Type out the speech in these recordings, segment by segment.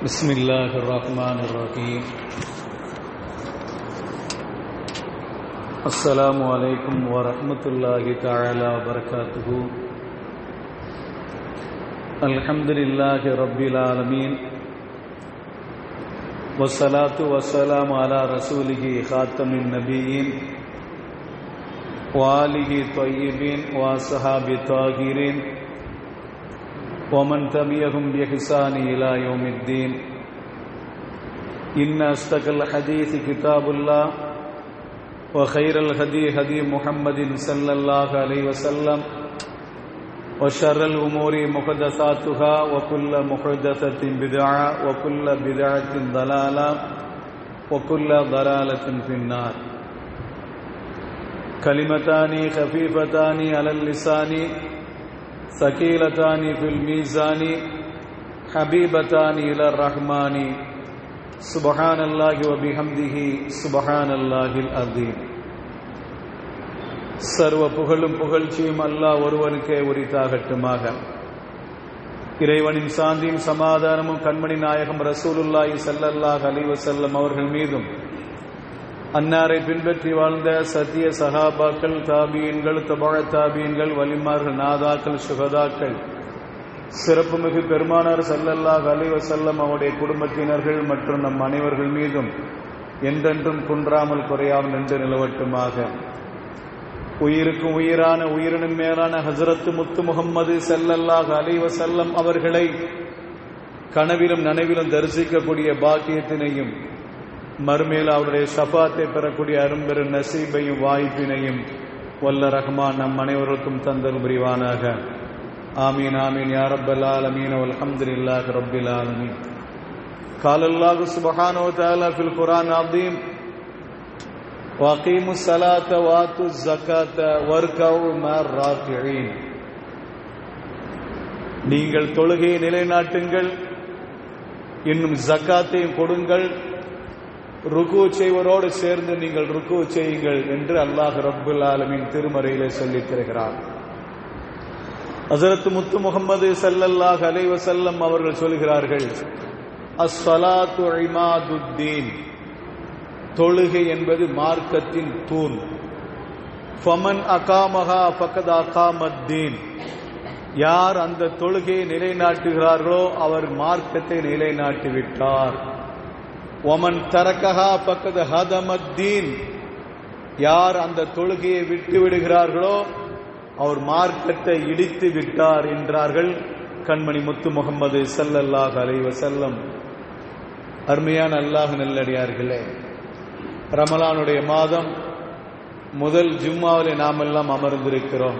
Bismillahirrahmanirrahim. Assalamu alaikum wa rahmatullahi ta'ala wa barakatuhu. Alhamdulillahi rabbil alameen. Wassalatu wassalamu ala rasulihi khatamin nabiyyin wa alihi tayyibin wa ashabi tahirin ومن تبعهم بإحسان إلى يوم الدين إن أصدق الحديث كتاب الله وخير الهدي هدي محمد صلى الله عليه وسلم وشر الأمور محدثاتها وكل محدثة بدعة وكل بدعة ضلالة وكل ضلالة في النار. كلمتان خفيفتان على اللسان ثقيلتان في الميزان حبيبتان إلى الرحمن سبحان الله وبحمده سبحان الله العظيم. சர்வ புகழும் புகழ்ச்சியும் அல்லாஹ் ஒருவனுக்கே உரித்தாகட்டுமாக. இறைவனின் சாந்தியும் சமாதானமும் கண்மணி நாயகம் ரசூலுல்லாஹி ஸல்லல்லாஹு அலைஹி வஸல்லம் அவர்கள் மீதும் அன்னாரை பின்பற்றி வாழ்ந்த சத்திய சஹாபாக்கள், தாபீன்கள், தபஅ தாபீன்கள், வலிமார்கள், நாதாக்கள், சுஹதாக்கள், சிறப்புமிகு பெருமானார் ஸல்லல்லாஹு அலைஹி வஸல்லம் அவருடைய குடும்பத்தினர்கள் மற்றும் நம் அனைவர்கள் மீதும் என்றென்றும் குன்றாமல் குறையாமல் நின்று நிலவட்டுமாக. உயிருக்கும் உயிரான உயிரினும் மேலான ஹஜ்ரத் முத்து முஹம்மது ஸல்லல்லாஹு அலைஹி வஸல்லம் அவர்களை கனவிலும் நனவிலும் தரிசிக்கக்கூடிய பாக்கியத்தினையும் மறுமையில் அவருடைய ஷஃபாத்தை பெறக்கூடிய அரும்பெரும் நசீபையும் வாய்ப்பினையும் வல்ல ரஹ்மான் நம் அனைவருக்கும் தந்தல் புரிவானாக. ஆமீன் ஆமீன் யா ரப்பல் ஆலமீன் வல்ஹம்துலில்லாஹி ரப்பில் ஆலமீன். قال الله سبحانه وتعالى في القرآن العظيم وأقيموا الصلاة وآتوا الزكاة واركعوا مع الراكعين. நீங்கள் தொழுகையை நிலைநாட்டுங்கள், இன்னும் ஜக்காத்தையும் கொடுங்கள், ருக்கு செய்வரோடு சேர்ந்து நீங்கள் ருக்கு செய்யுங்கள் என்று அல்லாஹ் ரப்புல் ஆலமீன் திருமறையிலே சொல்லித் தருகிறார். ஹஜ்ரத் முத்து முஹம்மது ஸல்லல்லாஹு அலைஹி வஸல்லம் அவர்கள் சொல்கிறார்கள், அஸ்ஸலாத்து இமாதுத்தீன், தொழுகை என்பது மார்க்கத்தின் தூண். ஃபமன் அகாமஹா ஃபகத் அகாமத்தீன், யார் அந்த தொழுகையை நிலைநாட்டுகிறார்களோ அவர் மார்க்கத்தை நிலைநாட்டி விட்டார். ஒமன் தரக்கஹா பக்கத் ஹதமத்தீன், யார் அந்த தொழுகையை விட்டு விடுகிறார்களோ அவர் மார்க்கத்தை இடித்து விட்டார் என்றார்கள் கண்மணி முத்து முஹம்மது ஸல்லல்லாஹு அலைஹி வஸல்லம். அருமையான அல்லாஹ் நல்லடியார்களே, ரமலானுடைய மாதம் முதல் ஜும்மாவிலே நாம் எல்லாம் அமர்ந்திருக்கிறோம்.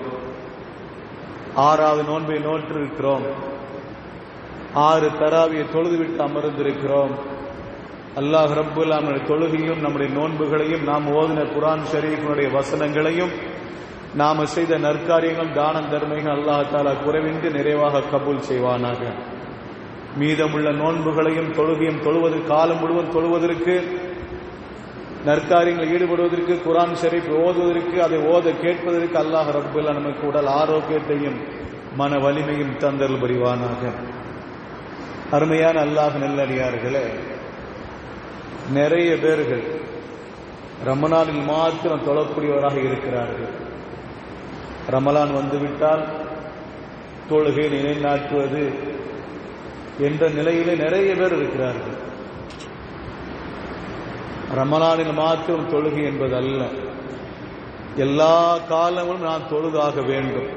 6வது நோன்பை நோற்றிருக்கிறோம். 6 தராவியை தொழுதுவிட்டு அமர்ந்திருக்கிறோம். அல்லாஹ் ரப்புல் ஆலமீன் தொழுகையும் நம்முடைய நோன்புகளையும் நாம் ஓதின குர்ஆன் ஷரீஃபினுடைய வசனங்களையும் நாம் செய்த நற்காரியங்களும் தானம் தர்மங்கள் அல்லாஹ் தஆலா குறைவின்றி நிறைவாக கபூல் செய்வானாக. மீதமுள்ள நோன்புகளையும் தொழுகையும் காலம் முழுவதும் தொழுவதற்கு, நற்காரியங்களில் ஈடுபடுவதற்கு, குர்ஆன் ஷரீஃப் ஓதுவதற்கு, அதை ஓத கேட்பதற்கு அல்லாஹ் ரப்புல் ஆலமீன் நமக்கு உடல் ஆரோக்கியத்தையும் மன வலிமையும் தந்தல் புரிவானாக. அருமையான அல்லாஹ் நல்லடியார்களே, நிறைய பேர்கள் ரமலானில் மாத்திரம் தொழக்கூடியவராக இருக்கிறார்கள். ரமலான் வந்துவிட்டால் தொழுகை நிலைநாட்டுவது என்ற நிலையிலே நிறைய பேர் இருக்கிறார்கள். ரமலானில் மாத்திரம் தொழுகை என்பது அல்ல, எல்லா காலங்களும் நான் தொழுதாக வேண்டும்,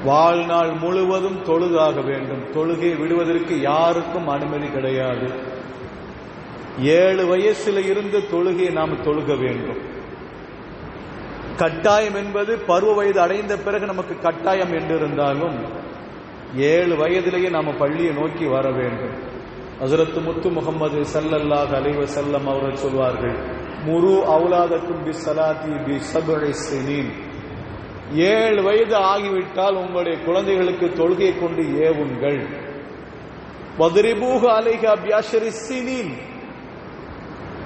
வாழ்நாள் முழுவதும் தொழுதாக வேண்டும். தொழுகை விடுவதற்கு யாருக்கும் அனுமதி கிடையாது. 7 வயசுல இருந்து தொழுகையை நாம் தொழுக வேண்டும். கட்டாயம் என்பது பருவ வயது அடைந்த பிறகு நமக்கு கட்டாயம் என்று இருந்தாலும் 7 வயதிலேயே நாம் பள்ளியை நோக்கி வர வேண்டும். ஹஜ்ரத் முத்து முஹம்மது ஸல்லல்லாஹு அலைஹி வஸல்லம் அவர்கள் சொல்வார்கள், முரு அவுலாதக்கும் பிஸ்ஸலாத்தி பிஸப்இ ஸினீன், 7 வயது ஆகிவிட்டால் உங்களுடைய குழந்தைகளுக்கு தொழுகையை கொண்டு ஏவுங்கள். வத்ரிபூஹு அலைஹா பிஅஷ்ரி ஸினீன்,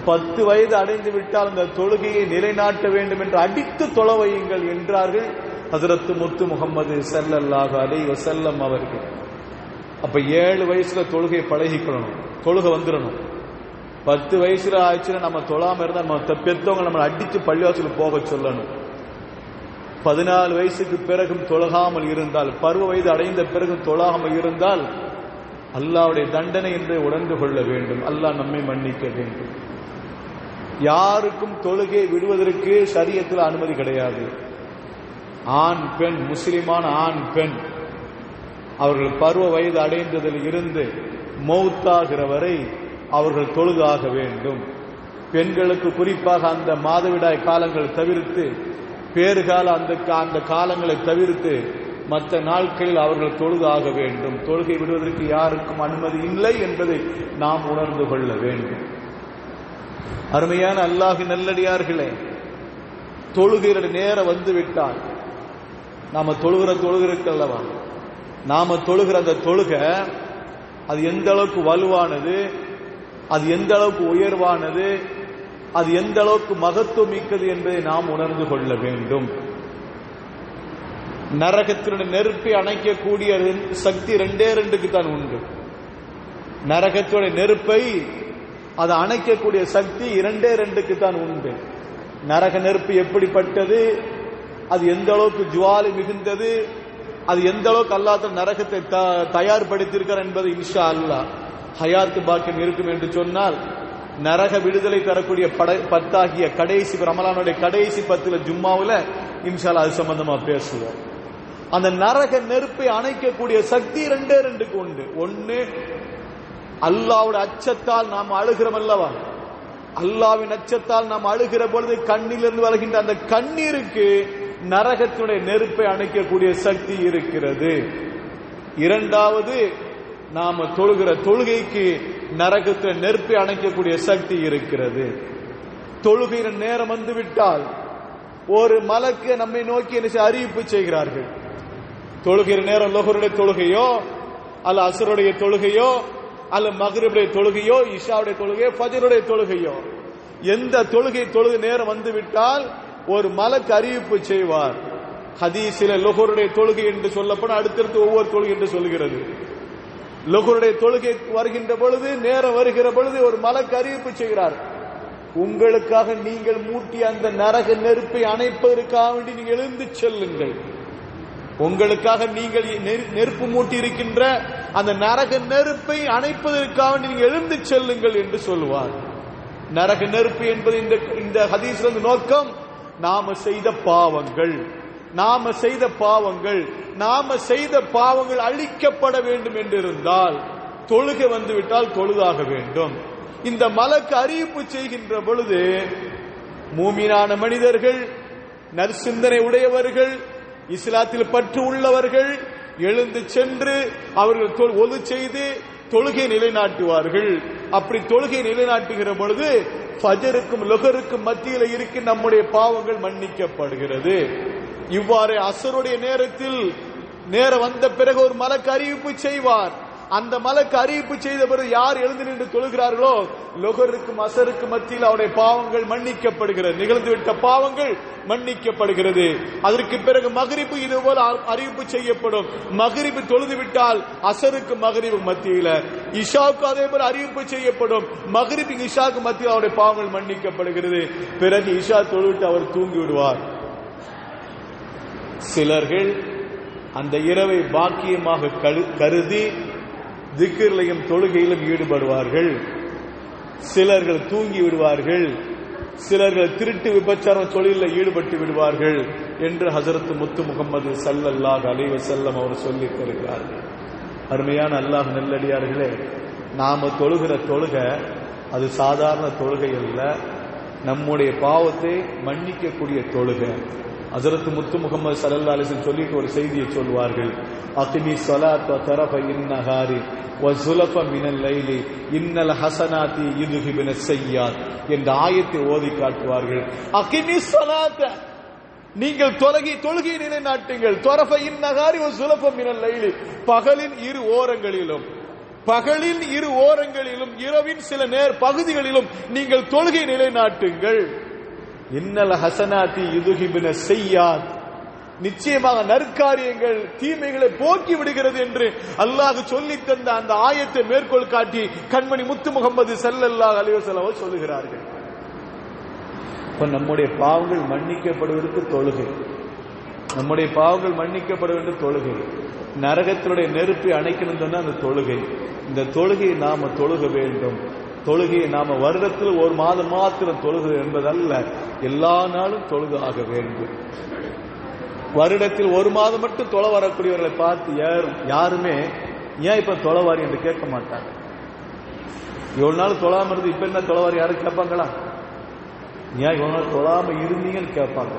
10 வயது அடைந்து விட்டால் அந்த தொழுகையை நிலைநாட்ட வேண்டும் என்று அடித்து தொழ வையுங்கள் என்றார்கள் ஹஜ்ரத் முத்து முஹம்மது ஸல்லல்லாஹு அலைஹி வஸல்லம் அவர்கள். அப்ப 7 வயசுல தொழுகை பழகிக்கொள்ளணும், தொழுகை வந்துடணும். 10 வயசுல ஆயிடுச்சுன்னா நம்ம தொழாம இருந்தா நம்ம பெத்தவங்க நம்மளை அடிச்சு பள்ளிவாசலுக்கு போக சொல்லணும். 14 வயசுக்கு பிறகும் தொழகாமல் இருந்தால், பருவ வயது அடைந்த பிறகும் தொழாமல் இருந்தால் அல்லாஹ்வுடைய தண்டனை என்று உணர்ந்து கொள்ள வேண்டும். அல்லாஹ் நம்மை மன்னிக்க வேண்டும். யாருக்கும் தொழுகை விடுவதற்கு ஷரியத்தில் அனுமதி கிடையாது. ஆண் பெண், முஸ்லிமான ஆண் பெண் அவர்கள் பருவ வயது அடைந்ததில் இருந்து மௌத்தாகிற வரை அவர்கள் தொழுதாக வேண்டும். பெண்களுக்கு குறிப்பாக அந்த மாதவிடாய் காலங்கள் தவிர்த்து, பேறுகால அந்த காலங்களை தவிர்த்து மற்ற நாட்களில் அவர்கள் தொழுதாக வேண்டும். தொழுகை விடுவதற்கு யாருக்கும் அனுமதி இல்லை என்பதை நாம் உணர்ந்து கொள்ள வேண்டும். அருமையான அல்லாஹ்வின் நல்லடியார்களே, தொழுகிற நேரம் வந்து விட்டால் நாம தொழுகிறல்லவா, நாம தொழுகிற அந்த தொழுகை அது எந்த அளவுக்கு வலுவானது, அது எந்த அளவுக்கு உயர்வானது, அது எந்த அளவுக்கு மகத்துவம் மிக்கது என்பதை நாம் உணர்ந்து கொள்ள வேண்டும். நரகத்தினுடைய நெருப்பை அணைக்கக்கூடிய சக்தி 2 தான் உண்டு. நரகத்துடைய நெருப்பை அதை அணைக்கக்கூடிய சக்தி 2 தான் உண்டு. நரக நெருப்பு எப்படிப்பட்டது, அது எந்த அளவுக்கு ஜுவாலை மிகுந்தது, அது எந்த அளவுக்கு அல்லாஹ் நரகத்தை தயார்படுத்தியிருக்கிறார் என்பது இன்ஷா அல்லாஹ் ஹயாத்து பாக்கியம் இருக்கும் என்று சொன்னால் நரக விடுதலை தரக்கூடிய 10 ஆகிய கடைசி ரமலானுடைய கடைசி 10 ஜும்மாவில் இன்ஷா அல்லாஹ் அது சம்பந்தமா பேசுவோம். அந்த நரக நெருப்பை அணைக்கக்கூடிய சக்தி 2 உண்டு. ஒன்னு, அல்லாஹ்வுடைய அச்சத்தால் நாம் அழுகிறோம் அல்லவா, அல்லாஹ்வின் அச்சத்தால் நாம் அழுகிற பொழுது கண்ணிலிருந்து வருகின்ற அந்த கண்ணீருக்கு நரகத்தினுடைய நெருப்பை அணைக்கக்கூடிய சக்தி இருக்கிறது. 2வது, நாம தொழுகிற தொழுகைக்கு நரகத்தின் நெருப்பை அணைக்கக்கூடிய சக்தி இருக்கிறது. தொழுகிற நேரம் வந்துவிட்டால் ஒரு மலக்கு நம்மை நோக்கி அறிவிப்பு செய்கிறார்கள். தொழுகிற நேரம் லோஹருடைய தொழுகையோ அல்ல அஸ்ருடைய தொழுகையோ அல்ல மக்ரிபுடைய தொழுகையோ இஷாவுடைய தொழுகையோ ஃபஜ்ருடைய தொழுகையோ, எந்த தொழுகை நேரம் வந்துவிட்டால் ஒரு மலக்கு அறிவிப்பு செய்வார். ஹதீஸில் லோஹருடைய தொழுகை என்று சொல்லப்படும், அடுத்தடுத்து ஒவ்வொரு தொழுகை என்று சொல்கிறது. லோஹருடைய தொழுகை வருகின்ற பொழுது, நேரம் வருகிற பொழுது ஒரு மலக்கு அறிவிப்பு செய்கிறார், உங்களுக்காக நீங்கள் மூட்டிய அந்த நரக நெருப்பை அணைப்பதற்காக வேண்டி நீங்கள் எழுந்து செல்லுங்கள், உங்களுக்காக நீங்கள் நெருப்பு மூட்டி இருக்கின்ற அந்த நரக நெருப்பை அணைப்பதற்காக நீங்கள் எழுந்து செல்லுங்கள் என்று சொல்லுவார். நரக நெருப்பு என்பது இந்த ஹதீஸ்ல நோக்கம் நாம செய்த பாவங்கள் அழிக்கப்பட வேண்டும் என்று இருந்தால் தொழுகை வந்துவிட்டால் தொழுதாக வேண்டும். இந்த மலக்கு அறிவிப்பு செய்கின்ற பொழுது மூமினான மனிதர்கள், நற்சிந்தனை உடையவர்கள், இஸ்லாத்தில் பற்று உள்ளவர்கள் எழுந்து சென்று அவர்கள் ஒது செய்து தொழுகை நிலைநாட்டுவார்கள். அப்படி தொழுகை நிலைநாட்டுகிற பொழுது ஃபஜருக்கும் லொஹருக்கும் மத்தியில் இருக்க நம்முடைய பாவங்கள் மன்னிக்கப்படுகிறது. இவ்வாறு அசருடைய நேரத்தில் நேரம் வந்த பிறகு ஒரு மலக்கு அறிவிப்பு செய்வார். அந்த மலக்கு அறிவிப்பு செய்த பிறகு யார் எழுந்து நின்று தொழுகிறார்களோ லொஹருக்கும் அசருக்கும் மத்தியில் அவருடைய பாவங்கள் மன்னிக்கப்படுகிறது, நிகழ்ந்துவிட்ட பாவங்கள் மன்னிக்கப்படுகிறது. அதற்கு பிறகு மக்ரிபு இதுபோல அறிவிப்பு செய்யப்படும். மக்ரிபு தொழுது விட்டால் அசருக்கு மக்ரிபு மத்தியில், இஷாவுக்கு அதே போல அறிவிப்பு செய்யப்படும். மக்ரிபு இஷாவுக்கு மத்தியில் அவருடைய பாவங்கள் மன்னிக்கப்படுகிறது. பிறகு இஷா தொழுவிட்டு அவர் தூங்கி விடுவார். சிலர்கள் அந்த இரவை பாக்கியமாக கருதி திக்ரிலும் தொழுகையிலும் ஈடுபடுவார்கள். சிலர்கள் தூங்கி விடுவார்கள், சிலர்கள் திருட்டு விபச்சாரம் தொழிலில் ஈடுபட்டு விடுவார்கள் என்று ஹஜரத் முத்து முகமது ஸல்லல்லாஹு அலைஹி வஸல்லம் அவர் சொல்லி தருகிறார்கள். அருமையான அல்லாஹ் நல்லடியார்களே, நாம தொழுகிற தொழுகை அது சாதாரண தொழுகை அல்ல, நம்முடைய பாவத்தை மன்னிக்கக்கூடிய தொழுகை. ஹஜரத் முத்து முகமது ஸல்லல்லாஹு அலைஹி வஸல்லம் சொல்லிட்டு ஒரு செய்தியை சொல்வார்கள், அகிமி ஸலாத் வ தரஃபைன் நஹாரி வ ஸுலஃப மினல் லைலி இன்னல் ஹஸனாத்தி யுத்ஹிபுன ஸய்யாத் என்ற ஆயத்தை ஓதி காட்டுவார்கள். அகிமி ஸலாத், நீங்கள் தொழுகை நிலைநாட்டுங்கள். தரஃபைன் நஹாரி வ ஸுலஃப மினல் லைலி, பகலின் இரு ஓரங்களிலும் இரவின் சில பகுதிகளிலும் நீங்கள் தொழுகை நிலைநாட்டுங்கள். இன்னல் ஹஸனாத்தி யுத்ஹிபுன ஸய்யாத், நிச்சயமாக நற்காரியங்கள் தீமைகளை போக்கி விடுகிறது என்று அல்லாஹ் சொல்லி தந்த அந்த ஆயத்தை மேற்கோள் காட்டி கண்மணி முத்து முகமது ஸல்லல்லாஹு அலைஹி வஸல்லம் சொல்லுகிறார்கள். இப்ப நம்முடைய பாவங்கள் மன்னிக்கப்படுவதற்கு தொழுகை, நம்முடைய பாவங்கள் மன்னிக்கப்படுவதற்கு தொழுகை, நரகத்தினுடைய நெருப்பை அணைக்கணும் சொன்னா அந்த தொழுகை. இந்த தொழுகையை நாம தொழுக வேண்டும். தொழுகையை நாம வருடத்தில் ஒரு மாதம் மாத்திரம் தொழுக என்பதல்ல, எல்லா நாளும் தொழுதாக வேண்டும். வருடத்தில் ஒரு மாதம் மட்டும் தொலை வரக்கூடியவர்களை பார்த்து யாருமே ஏன் இப்ப தொலைவாரி என்று கேட்க மாட்டாங்க. இவ்வளவு நாள் தொழாம இருந்து இப்ப என்ன தொலைவாரி யாரும் கேட்பாங்களா? ஏன் இவ்வளவு நாள் தொழாம இருந்தீங்கன்னு கேட்பாங்க.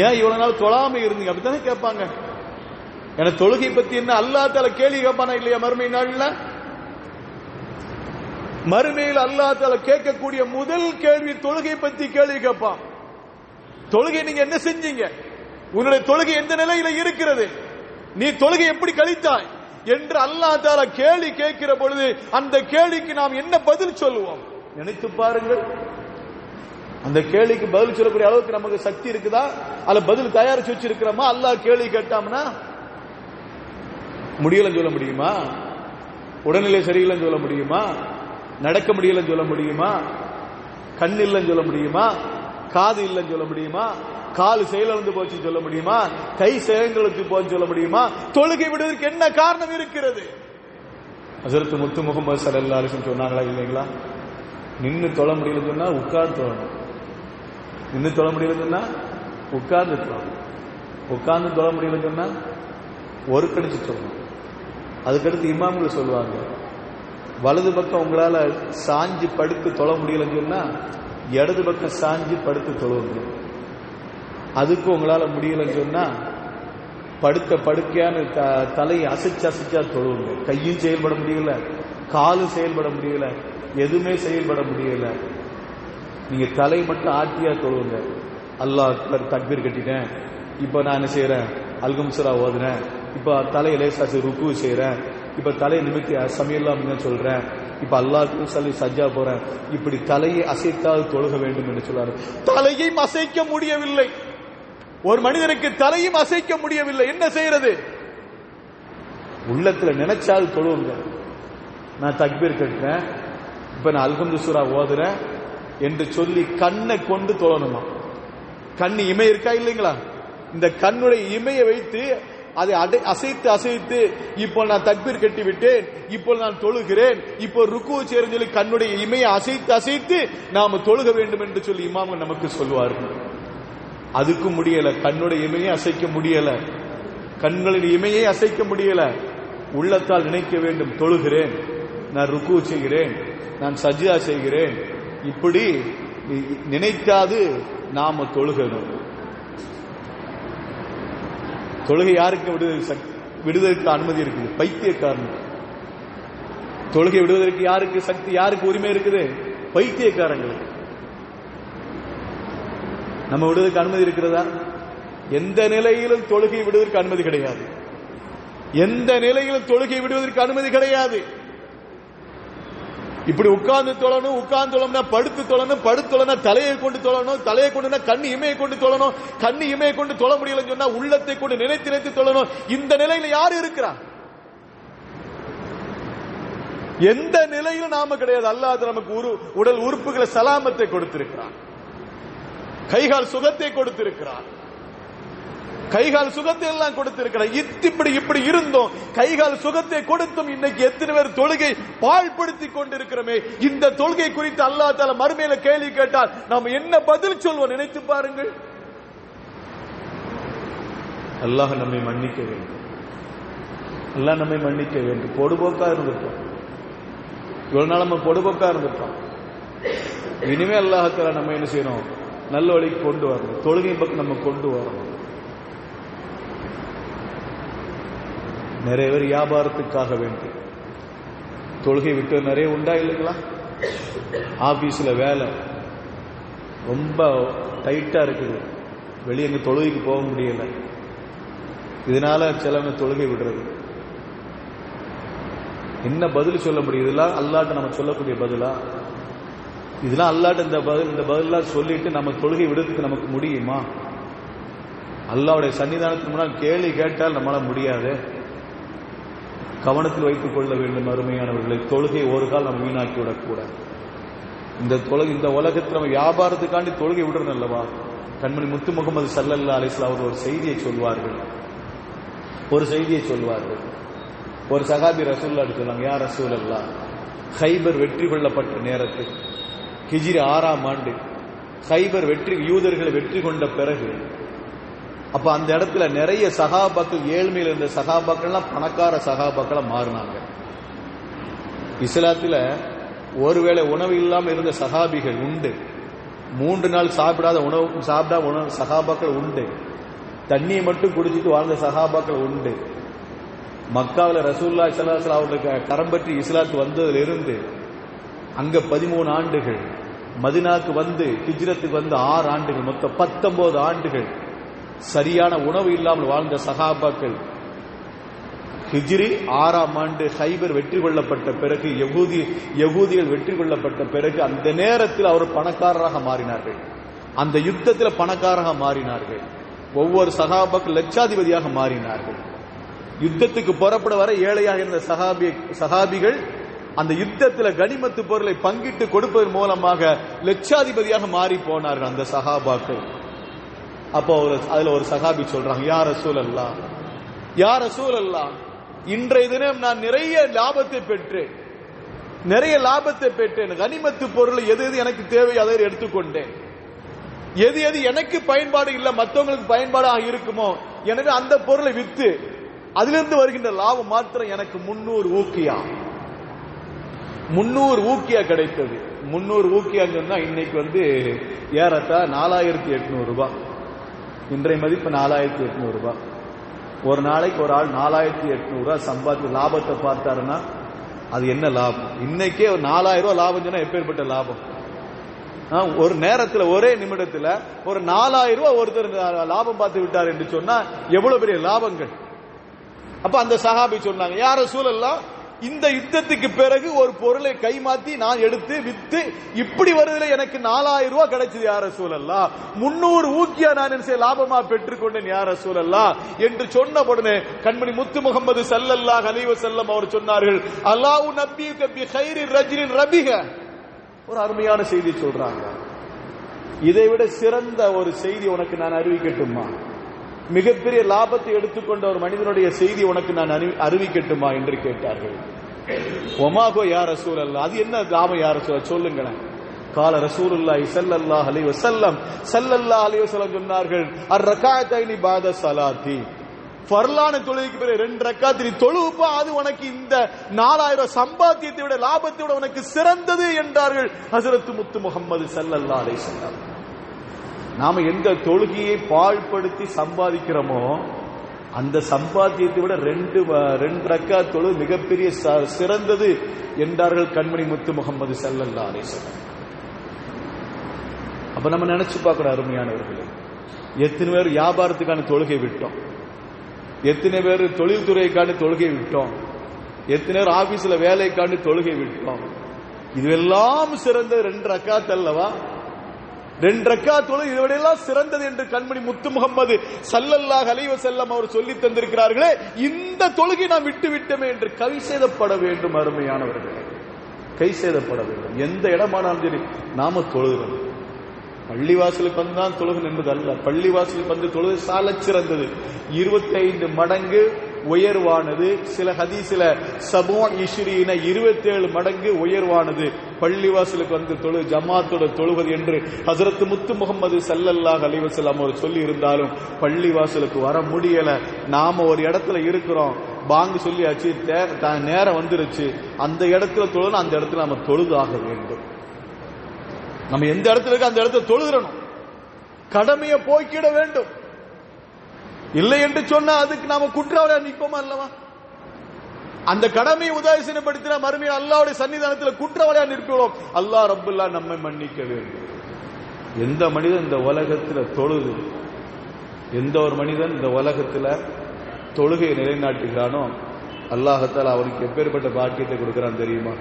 ஏன் இவ்வளவு நாள் தொழாம இருந்தீங்க அப்படித்தானே கேட்பாங்க. ஏன்னா தொழுகை பத்தி என்ன அல்லாஹ் தஆலா கேள்வி கேட்பானா இல்லையா? மறுமை நாள்ல மறுமையில் அல்லாஹ் தஆலா கேட்கக்கூடிய முதல் கேள்வி தொழுகை பத்தி கேள்வி கேட்பான். தொழுகை நீங்க என்ன செஞ்சீங்க? உன்னுடைய தொழுகை எந்த நிலையில இருக்கிறது? நீ தொழுகை எப்படி கழித்தாய் என்று அல்லாஹ் தஆலா கேள்வி கேட்கிற பொழுது அந்த கேள்விக்கு நாம் என்ன பதில் சொல்லுவோம்? நினைத்து பாருங்கள். அந்த கேள்விக்கு பதில் சொல்லக்கூடிய அளவுக்கு நமக்கு சக்தி இருக்குதா? அல்ல பதில் தயாரிச்சு வச்சிருக்கிறோமா? அல்லாஹ் கேள்வி கேட்டாம்னா முடியலன்னு சொல்ல முடியுமா? உடல்நிலை சரியில்லைன்னு சொல்ல முடியுமா? நடக்க முடியலன்னு சொல்ல முடியுமா? கண் இல்லைன்னு சொல்ல முடியுமா? காது இல்லைன்னு சொல்ல முடியுமா? கால் செயலிழந்து போச்சு சொல்ல முடியுமா? கை செயல்களுக்கு போச்சு சொல்ல முடியுமா? தொழுகை விடுவதற்கு என்ன காரணம் இருக்கிறது? ஹஜ்ரத் முத்து முகமது ஸல்லல்லாஹு அலைஹி வஸல்லம் சொன்னாங்களா இல்லைங்களா? நின்னு தொழ முடியலன்னு சொன்னா உட்கார்ந்து தொழணும். நின்னு தொழ முடியலன்னு சொன்னா உட்கார்ந்து தொழணும். உட்கார்ந்து தொழ முடியலன்னு சொன்னா ஒரு கடிச்சு சொல்லணும். அதுக்கடுத்து இமாம்கள் சொல்லுவாங்க, வலது பக்கம் உங்களால சாஞ்சி படுத்து தொழ முடியலன்னு சொன்னா இடது பக்கம் சாஞ்சி படுத்து தொழுவுங்க. அதுக்கு உங்களால முடியலன்னு சொன்னா படுத்த படுக்கையான தலையை அசைச்சா தொழுவுங்க. கையும் செயல்பட முடியல, காலும் செயல்பட முடியல, எதுவுமே செயல்பட முடியல. நீங்க தலை மட்டும் ஆட்டியா தொழுவுங்க. அல்லாஹ் அக்பர் தக்பீர் கட்டிட்டேன், இப்ப நான் என்ன செய்யறேன்? அல்ஹம் சூரா ஓதுறேன், இப்ப தலையை லேசா ருக்கு செய்யறேன், இப்ப தலையை நிமித்தி சமையல்லாம் சொல்றேன், இப்ப அல்லாஹ்க்கு சொல்லி சஜ்ஜா போறேன். இப்படி தலையை அசைத்தால் தொழுக வேண்டும் என்று சொல்றாரு. தலையையும் அசைக்க முடியவில்லை. ஒரு மனிதனுக்கு தலையும் அசைக்க முடியவில்லை. என்ன செய்யறது? உள்ளத்துல நினைச்சால் தொழுவுங்க. நான் தக்பீர் கட்டுறேன், இப்ப நான் அல்ஹம்து சூரா ஓதுறேன் என்று சொல்லி கண்ணை கொண்டு தொழணுமா? கண் இமை இருக்கா இல்லைங்களா? இந்த கண்ணுடைய இமையை வைத்து அதை அசைத்து அசைத்து இப்போ நான் தக்பீர் கட்டி விட்டேன், இப்போ நான் தொழுகிறேன், இப்போ ருக்கு செய்யறேன்னு சொல்லி கண்ணுடைய இமையை அசைத்து அசைத்து நாம தொழுக வேண்டும் என்று சொல்லி இமாம்கள் நமக்கு சொல்வார்கள். அதுக்கும் முடியல. கண்ணுடைய இமையை அசைக்க முடியல, கண்களின் இமையை அசைக்க முடியல. உள்ளத்தால் நினைக்க வேண்டும், தொழுகிறேன், நான் ருக்கு செய்கிறேன், நான் சஜ்ஜா செய்கிறேன். இப்படி நினைக்காது நாம தொழுகணும். தொழுகை யாருக்கு விடுவதற்கு அனுமதி இருக்குது? பைத்தியக்காரன். தொழுகை விடுவதற்கு யாருக்கு சக்தி, யாருக்கு உரிமை இருக்குது? பைத்தியக்காரங்களுக்கு. நம்ம விடுவதற்கு அனுமதி இருக்கிறதா? எந்த நிலையிலும் தொழுகை விடுவதற்கு அனுமதி கிடையாது. எந்த நிலையிலும் தொழுகை விடுவதற்கு அனுமதி கிடையாது. இப்படி உட்கார்ந்து தொழணும், உட்கார்ந்து தொழணும்னா படுத்து தொழணும், படுத்து தொழணும் தலையை கொண்டு தொழணும், தலையை கொண்டு கண்ணு இமையை கொண்டு தொழணும், கண்ணு இமையை கொண்டு தொழ முடியலன்னு சொன்னா உள்ளத்தை கொண்டு நினைத்து நினைத்து தொழணும். இந்த நிலையில யாரு இருக்கிறா? எந்த நிலையிலும் நாம கிடையாது. அல்லாஹ் நமக்கு உடல் உறுப்புகளை சலாமத்தை கொடுத்திருக்கிறான், கைகால் சுகத்தை கொடுத்திருக்கிறான், கைகால் சுகத்தை எல்லாம் கொடுத்திருக்கிறார். இப்படி இருந்தோம், கைகால் சுகத்தை கொடுத்தும் இன்னைக்கு எத்தனை பேர் தொழுகை பாழ்படுத்தி கொண்டிருக்கிறோமே. இந்த தொழுகை குறித்து அல்லாஹ் தஆலா மறுமையில கேள்வி கேட்டால் நாம் என்ன பதில் சொல்வோம்? நினைத்து பாருங்கள். அல்லாஹ் நம்மை மன்னிக்க வேண்டும், அல்லாஹ் நம்மை மன்னிக்க வேண்டும். பொடுபோக்கா இருந்துட்டோம், இவ்வளவு நாள் நம்ம பொடுபோக்கா இருந்துட்டோம். இனிமே அல்லாஹ் தஆலா நம்ம என்ன செய்யணும்? நல்ல வழிக்கு கொண்டு வரணும், தொழுகை பக்கம் நம்ம கொண்டு வரணும். நிறைய பேர் வியாபாரத்துக்காக வேண்டி தொழுகை விட்டு நிறைய உண்டா இல்லைங்களா? ஆபீஸ்ல வேலை ரொம்ப டைட்டா இருக்குது, வெளியே எங்க தொழுகைக்கு போக முடியல, இதனால சிலவங்க தொழுகை விடுறது. என்ன பதில் சொல்ல முடியும்? இதெல்லாம் அல்லாஹ்ட்ட நம்ம சொல்லக்கூடிய பதிலா? இதெல்லாம் அல்லாஹ்ட்ட இந்த பதிலா சொல்லிட்டு நம்ம தொழுகை விடுறதுக்கு நமக்கு முடியுமா? அல்லாஹ்வுடைய சன்னிதானத்துக்கு முன்னால் கேள்வி கேட்டால் நம்மளால முடியாது. கவனத்தில் வைத்துக் கொள்ள வேண்டும் அருமையானவர்களை. தொழுகை ஒரு கால் நம்ம வீணாக்கி விடக்கூடாது. இந்த உலகத்தில் நம்ம வியாபாரத்துக்காண்டி தொழுகை விடுறோம் அல்லவா? கண்மணி முத்து முகமது ஸல்லல்லாஹு அலைஹி வஸல்லம் அவர்கள் ஒரு செய்தியை சொல்வார்கள். ஒரு சஹாபி ரசூலுல்லாஹி சொன்னாங்க, யா ரசூலல்லாஹ், கைபர் வெற்றி கொள்ளப்பட்ட நேரத்தில் ஹிஜ்ரி 6ஆம் ஆண்டு கைபர் யூதர்களை வெற்றி கொண்ட பிறகு அப்ப அந்த இடத்துல நிறைய சஹாபாக்கள், ஏழ்மையில் இருந்த சஹாபாக்கள்லாம் பணக்கார சஹாபாக்களா மாறினாங்க. இஸ்லாத்துல ஒருவேளை உணவு இல்லாமல் இருந்த சஹாபிகள் உண்டு. 3 நாள் சாப்பிடாத உணவு சஹாபாக்கள் உண்டு. தண்ணியை மட்டும் குடிச்சிட்டு வாழ்ந்த சஹாபாக்கள் உண்டு. மக்காவில் ரசூலுல்லாஹி ஸல்லல்லாஹு அலைஹி வஸல்லம் அவர்களுக்கு கரம் பற்றி இஸ்லாத்து வந்ததிலிருந்து அங்க 13 ஆண்டுகள், மதீனாவுக்கு வந்து ஹிஜ்ரத்துக்கு வந்து 6 ஆண்டுகள், மொத்தம் 19 ஆண்டுகள் சரியான உணவு இல்லாமல் வாழ்ந்த சஹாபாக்கள் ஹிஜ்ரி 6ஆம் ஆண்டு கைபர் வெற்றி கொள்ளப்பட்ட பிறகு, யகூதிகள் வெற்றி கொள்ளப்பட்ட பிறகு அந்த நேரத்தில் அவர் பணக்காரராக மாறினார்கள். அந்த யுத்தத்தில் பணக்காரராக மாறினார்கள். ஒவ்வொரு சஹாபாக்கள் லட்சாதிபதியாக மாறினார்கள். யுத்தத்துக்கு புறப்பட வர ஏழையாக இருந்த சஹாபிகள் அந்த யுத்தத்தில் கனிமத்து பொருளை பங்கிட்டு கொடுப்பதன் மூலமாக லட்சாதிபதியாக மாறி போனார்கள் அந்த சஹாபாக்கள். அப்போ அதுல ஒரு சஹாபி சொல்றாங்க, யா ரசூலல்லாஹ், இன்றைய தினம் நான் நிறைய லாபத்தை பெற்றேன். கனிமத்து பொருள் எது எது எனக்கு தேவை அதை எடுத்துக்கொண்டேன். எது எது எனக்கு பயன்பாடு இல்ல மற்றவங்களுக்கு பயன்பாடாக இருக்குமோ, எனவே அந்த பொருளை வித்து அதிலிருந்து வருகின்ற லாபம் மாத்திரம் எனக்கு 300 ஊக்கியா கிடைத்தது. 300 ஊக்கியான்னு சொன்னா இன்னைக்கு ஏறத்தா 4800 ரூபாய். இன்றைய மதிப்பு 4800 ரூபாய். ஒரு நாளைக்கு ஒரு ஆள் 4800 ரூபாய் சம்பாதித்து லாபத்தை பார்த்தாருன்னா அது என்ன லாபம்? இன்னைக்கே ஒரு 4000 ரூபாய் லாபம் சொன்னா எப்பேற்பட்ட லாபம்? ஒரு நேரத்தில் ஒரே நிமிடத்தில் ஒரு 4000 ரூபாய் ஒருத்தர் லாபம் பார்த்து விட்டார் என்று சொன்னா எவ்வளவு பெரிய லாபங்கள். அப்ப அந்த சஹாபி சொன்னாங்க, யா ரசூலல்லாஹ், இந்த யுத்தத்துக்கு பிறகு ஒரு பொருளை கைமாத்தி நான் எடுத்து வித்து இப்படி வருவதில் எனக்கு 4000 ரூபாய் கிடைச்சது யா ரசூலல்லாஹ், 300 ஊக்கியா நான் என்ன லாபமா பெற்றுக்கொண்டேன் யா ரசூலல்லாஹ் என்று சொன்ன உடனே கண்மணி முத்து முகமது ஸல்லல்லாஹு அலைஹி வஸல்லம் அவர் சொன்னார்கள், அல்லாஹு நபியுக பி கைரி ரஜுலின் ரபிக. ஒரு அருமையான செய்தி சொல்றாங்க. இதைவிட சிறந்த ஒரு செய்தி உனக்கு நான் அறிவிக்கட்டுமா? மிகப்பெரிய லாபத்தை எடுத்துக்கொண்ட ஒரு மனிதனுடைய செய்தி உனக்கு நான் அறிவிக்கட்டுமா என்று கேட்டார்கள். ஒமாகோ யா ரசூலல்லாஹ், அது என்ன லாபம் யா ரசூலல்லாஹ் சொல்லுங்களேன். கால ரசூலுல்லாஹி ஸல்லல்லாஹு அலைஹி வஸல்லம் சொன்னார்கள், அர்-ரகாஅத்தைனி பாத ஸலாத்தி, ஃபர்லான தொழுகைக்கு பிறகு 2 ரக்காத் நீ தொழுவுப்பா, அது உனக்கு இந்த 4000 சம்பாத்தியத்தை விட லாபத்தை விட உனக்கு சிறந்தது என்றார்கள் ஹஜ்ரத் முத்து முகமது ஸல்லல்லாஹு அலைஹி வஸல்லம். நாம எந்த தொழுகையை பாழ்படுத்தி சம்பாதிக்கிறோமோ அந்த சம்பாத்தியத்தை விட 2 ரக்காத் தொழு மிகப்பெரிய சிறந்தது என்றார்கள் கண்மணி முத்து முகமது ஸல்லல்லாஹு அலைஹி வஸல்லம். அப்ப நம்ம நினைச்சு பார்க்கணும் அருமையானவர்களே, எத்தனை பேர் வியாபாரத்துக்கான தொழுகை விட்டோம், எத்தனை பேர் தொழில்துறைக்கான தொழுகை விட்டோம், எத்தனை பேர் ஆபீஸ்ல வேலைக்காண்டி தொழுகை விட்டோம். இதுவெல்லாம் சிறந்தது 2 ரக்காத் அல்லவா? 2 ரக்காத் தொழுகை இதுவரையெல்லாம் சிறந்தது என்று கண்மணி முத்து முகமது ஸல்லல்லாஹு அலைஹி வஸல்லம் அவர் சொல்லி தந்திருக்கிறார்களே, இந்த தொழுகை நாம் விட்டு விட்டோமே என்று கை சேதப்பட வேண்டும் அருமையானவர்களே, கை சேதப்பட வேண்டும். எந்த இடமானாலும் சரி நாம தொழுகிறோம். பள்ளிவாசலுக்கு வந்தான் தொழுகணும் என்பது அல்ல, பள்ளிவாசலுக்கு வந்து தொழுகை சால சிறந்தது, 25 மடங்கு உயர்வானது. சில ஹதீஸ்ல 27 மடங்கு உயர்வானது பள்ளிவாசலுக்கு வந்து ஜமாத்தோட தொழுவது என்று ஹஜ்ரத் முத்து முகமது ஸல்லல்லாஹு அலைஹி வஸல்லம் அவர் சொல்லி இருந்தாலும் பள்ளிவாசலுக்கு வர முடியல. நாம ஒரு இடத்துல இருக்கிறோம், பாங்கு சொல்லியாச்சு, நேரம் வந்துருச்சு, அந்த இடத்துல தொழுனா அந்த இடத்துல நம்ம தொழுதாக வேண்டும். நம்ம எந்த இடத்துல இருக்க அந்த இடத்துல தொழுகிறோம், கடமையை போக்கிட வேண்டும். இல்லை என்று சொன்னா அதுக்கு நாம குற்றவாளியா நிற்போமா அல்லவா? அந்த கடமையை உதாசீனப்படுத்தின மறுமையில் அல்லாஹ்வுடைய சன்னிதானத்தில் குற்றவாளியா நிற்போம். அல்லாஹ் ரப்புல்லா நம்மை மன்னிக்க வேண்டும். எந்த மனிதன் இந்த உலகத்தில் தொழுது, எந்த ஒரு மனிதன் இந்த உலகத்தில் தொழுகையை நிலைநாட்டுகிறானோ அல்லாஹ்தாலா அவனுக்கு எப்பேற்பட்ட பாக்கியத்தை கொடுக்கிறான் தெரியுமா?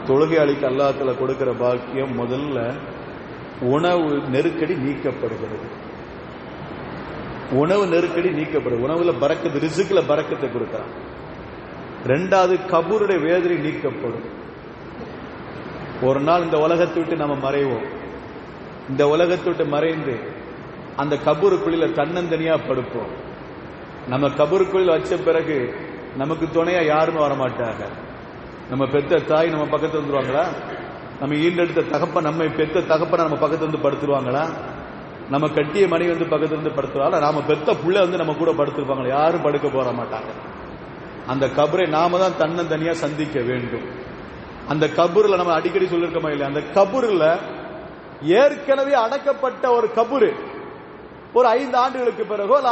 தொழுகையாளிக்கு அல்லாஹ்தாலா கொடுக்கிற பாக்கியம் முதல்ல உணவு நெருக்கடி நீக்கப்படுகிறது. உணவு நெருக்கடி நீக்கப்படும். உணவுல பரக்கத்து, ரிசுக்குல பரக்கத்தை கொடுக்கிறான். ரெண்டாவது கபூருடைய வேதனை நீக்கப்படும். ஒரு நாள் இந்த உலகத்தை விட்டு நம்ம மறைவோம். இந்த உலகத்தை விட்டு மறைந்து அந்த கபூருக்குள்ள தன்னந்தனியா படுப்போம். நம்ம கபூருக்குள்ள வச்ச பிறகு நமக்கு துணையா யாருமே வரமாட்டாங்க. நம்ம பெத்த தாய் நம்ம பக்கத்துல வந்துருவாங்களா? நம்ம ஈண்டெடுத்த தகப்பன், நம்ம பெத்த தகப்பனை நம்ம பக்கத்துல வந்து படுத்துருவாங்களா? நம்ம கட்டிய மனைவி வந்து பக்கத்துல இருந்து படுத்துருவாங்களா? நாம பெத்த புள்ள வந்து நம்ம கூட படுத்துருப்பாங்களா? யாரும் படுக்க போற மாட்டாங்க. அந்த கபரை நாம தான் தன்னந்தனியா சந்திக்க வேண்டும். அந்த கபூர்ல நம்ம அடிக்கடி சொல்லிருக்கோமா இல்லையா? அந்த கபூர்ல ஏற்கனவே அடக்கப்பட்ட ஒரு கபூர் ஒரு 5 ஆண்டுகளுக்கு பிறகோ இல்ல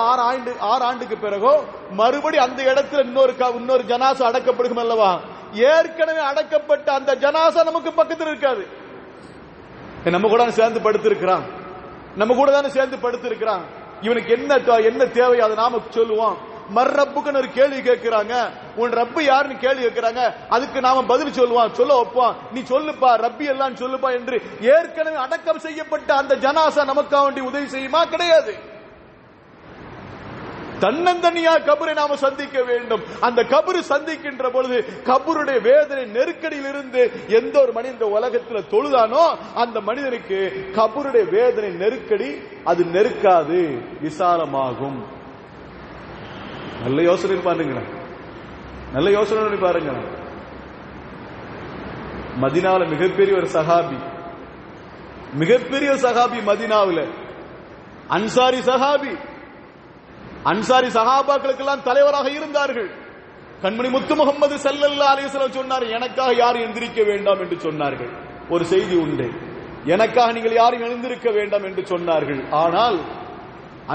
6 ஆண்டுக்கு பிறகோ மறுபடி அந்த இடத்துல இன்னொரு ஜனாசா அடக்கப்படுகும் அல்லவா? ஏற்கனவே அடக்கப்பட்ட அந்த ஜனாசா நமக்கு பக்கத்தில் இருக்காது. நம்ம கூட சேர்ந்து படுத்திருக்கிறான், நம்ம கூட தானே சேர்ந்து படுத்திருக்கிறான். இவனுக்கு என்ன தேவை அதை நாம சொல்லுவோம். மர்ரப்புக்குன்னு ஒரு கேள்வி கேட்கிறாங்க, உன் ரப்பு யாருன்னு கேள்வி கேட்கிறாங்க. அதுக்கு நாம பதில் சொல்லுவான், சொல்ல வைப்போம். நீ சொல்லுப்பா, ரப்பி எல்லாம் சொல்லுப்பா என்று ஏற்கனவே அடக்கம் செய்யப்பட்ட அந்த ஜனாசா நமக்காக வேண்டி உதவி செய்யுமா? கிடையாது. தன்னந்தனியா கபரை நாம சந்திக்க வேண்டும். அந்த கபரு சந்திக்கின்ற பொழுது கபருடைய வேதனை நெருக்கடியில் இருந்து எந்த ஒரு மனிதன் இந்த உலகத்தில் தொழுதானோ அந்த மனிதனுக்கு கபருடைய வேதனை நெருக்கடி அது நெருக்காது, விசாலமாகும். நல்ல யோசனை பாருங்க, நல்ல யோசனை பாருங்க. மதீனாவில் மிகப்பெரிய ஒரு சஹாபி, மிகப்பெரிய சஹாபி மதீனாவில் அன்சாரி சஹாபி. அன்சாரி சஹாபாக்களுக்கெல்லாம் தலைவராக இருந்தார்கள். கண்மணி முத்து முகமது ஸல்லல்லாஹு அலைஹி வஸல்லம் சொன்னார், எனக்காக யாரும் எந்திரிக்க வேண்டாம் என்று சொன்னார்கள். ஒரு செய்தி உண்டு, எனக்காக நீங்கள் யாரும் எழுந்திருக்க வேண்டாம் என்று சொன்னார்கள். ஆனால்